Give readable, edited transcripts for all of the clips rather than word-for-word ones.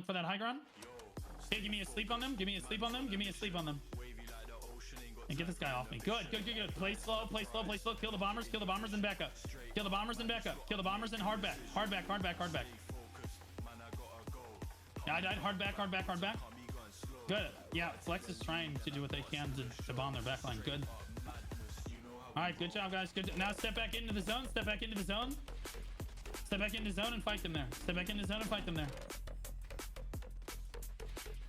for that high ground. Okay, give me a sleep on them. Give me a sleep on them. Give me a sleep on them. And get this guy off me. Good, good, good, good. Play slow, play slow, play slow. Kill the bombers and back up. Kill the bombers and back up. Kill the bombers and hard back. Hard back, hard back, hard back. Yeah, I died. Hard back, hard back, hard back. Good. Yeah, Flex is trying to do what they can to bomb their backline. Good. All right, good job, guys. Good. Now step back into the zone. Step back into the zone. Step back into the zone and fight them there. Step back into the zone and fight them there.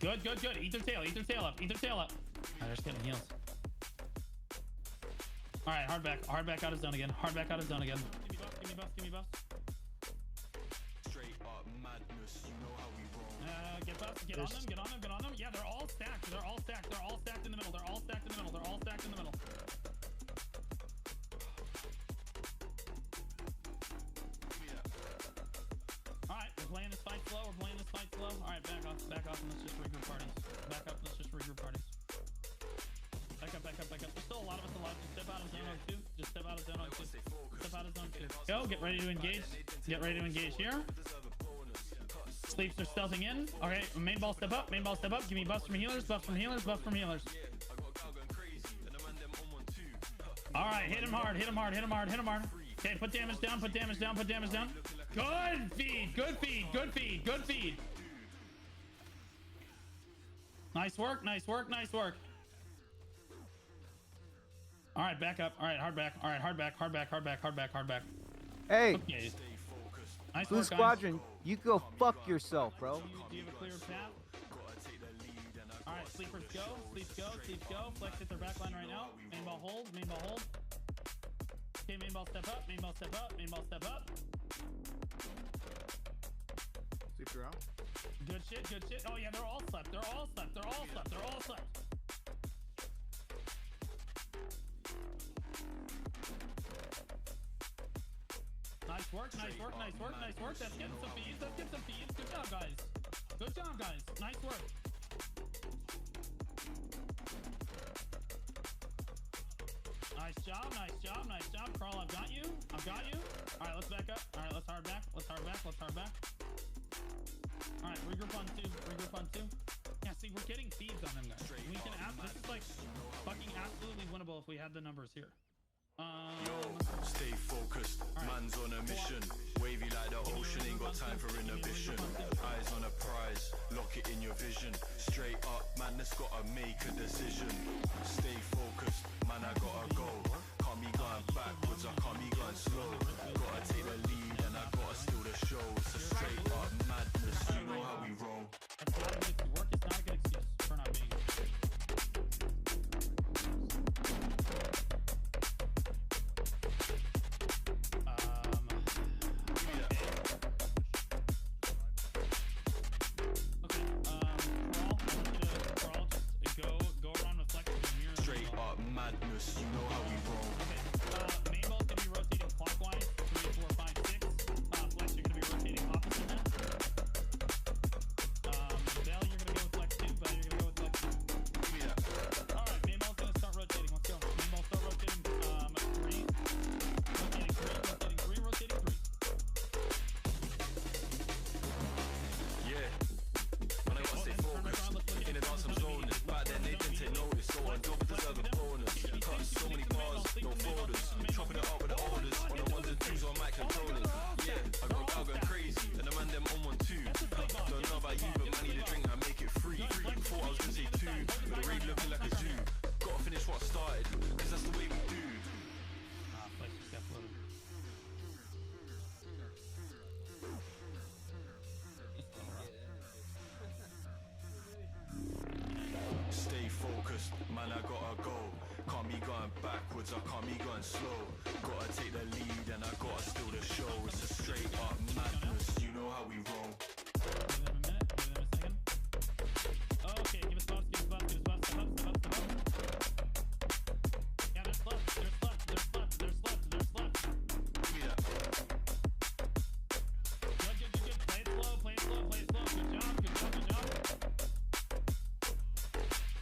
Good, good, good. Eat their tail. Eat their tail up. Eat their tail up. Oh, they're just getting heals. All right, hard back out of zone again. Hard back out of zone again. Give me buffs, give me buffs, give me buffs. Straight up madness, you know how we roll. Get buffs, get on them, get on them, get on them. Yeah, they're all stacked. They're all stacked. They're all stacked in the middle. They're all stacked in the middle. They're all stacked in the middle. All right, we're playing this fight slow. We're playing this fight slow. All right, back off, and let's just regroup parties. Back up, let's just regroup parties. Back up, back up, back up. There's still a lot of us alive. Just step out of zone on 2. Just step out of zone on 2. Step out of zone 2. Go, get ready to engage. Get ready to engage here. Sleeps are stealthing in. Okay, main ball step up. Main ball step up. Give me buffs from healers, buffs from healers, buffs from healers. All right, hit him hard, hit him hard, hit him hard, hit him hard. Okay, put damage down, put damage down, put damage down. Good feed, good feed, good feed, good feed. Nice work, nice work, nice work. All right, back up. All right, hard back. All right, hard back, hard back, hard back, hard back, hard back. Hey, Okay. Nice Blue work, Squadron, guys. you go fuck yourself, bro. Do you have a clear path? All right, sleepers go, sleeps go, sleeps go. Flex hit their backline right now. Main ball hold, main ball hold. Okay, main ball step up, main ball step up, main ball step up. Sleeper out. Good shit, good shit. Oh yeah, they're all slept, they're all slept, they're all slept, they're all slept. Nice work, nice work, nice work, nice work. Let's get some feeds, let's get some feeds. Good job, guys. Good job, guys. Nice work. Nice job, nice job, nice job. KRAL, I've got you. I've got you. All right, let's back up. All right, let's hard back. Let's hard back. Let's hard back. All right, regroup on 2. Regroup on 2. Yeah, see, we're getting feeds on them, guys. We can this is like fucking absolutely winnable if we had the numbers here. Stay focused, man's on a mission. Wavy like the ocean, ain't got time for inhibition. Eyes on a prize, lock it in your vision. Straight up, man, that's gotta make a decision. Stay focused, man, I gotta go. Can't be going backwards, I can't be going slow. Gotta take the lead and I gotta steal the show. It's a straight up madness, you know how we roll. That's not a good work, it's not a good excuse for not being. Madness, you know how we roll. Okay. Main ball's gonna be rotating clockwise. 3, 4, 5, 6. Flex, you're gonna be rotating opposite that. Bell, you're gonna go with Flex 2. Bell, you're gonna go with Flex 2. Yeah. Alright, main ball's gonna start rotating. Let's go. Main ball start rotating. 3. Rotating 3, rotating 3, rotating 3. Yeah. When I gotta stay focused. In the dance I'm zoning. Back then they didn't take notice. So I don't deserve a bonus. Cut so many bars, no folders. Chopping it up with the orders. On the 1s and 2s on mic controllers. Yeah, I got crowd going crazy. And the man them on 1, 2. Don't know about you, but man need a drink, I make it free. Thought I was gonna say 2, but the rave looking like a zoo. Gotta finish what I started, cause that's the way we do. Flex just got floated. Stay focused, man, I gotta go. Can't be going backwards, I can't be going slow. Gotta take the lead and I gotta steal the show. It's a straight up madness, you know how we roll. Give them a minute, give them a second. Okay, give us buffs, give us buffs, give us buffs. Step up, step up, step up. Yeah, they're slept, they're slept, they're slept, they're slept, they're slept. Yeah. Good, good, good, good. Play it slow, play it slow, play it slow. Good job, good job, good job.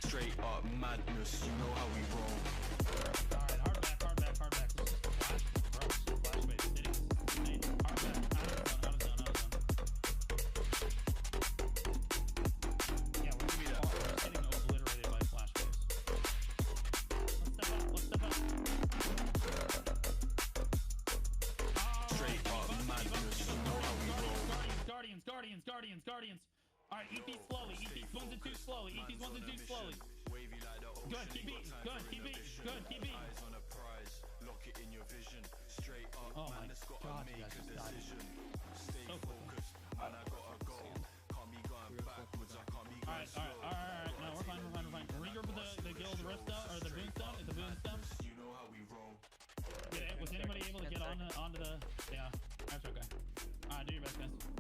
Straight up madness, you know how we roll. Alright, hard back, hard back, hard back. This is flash, bro. This is flash bait. Sitting. Hard back, out of zone, out of zone, out of zone. madness. You know how we roll. Guardians. All right, eat these slowly. Eat these ones and twos slowly. Eat these ones and twos slowly. Wavy like the ocean. Good, keep eating. Good, keep eating. Good, keep eating. Eyes on a prize. Lock it in your vision. Straight up, Oh my man, it's gotta God, make you guys a just died. decision. Stay So focused, man, I gotta go. Can't be going backwards, I can't be going slow. Alright. No, we're fine. Regroup with the guild Riftstone or the Boonstone. It's the Boonstone. You know how we roll. Was anybody able to get onto the? Yeah, that's okay. Alright, do your best, guys.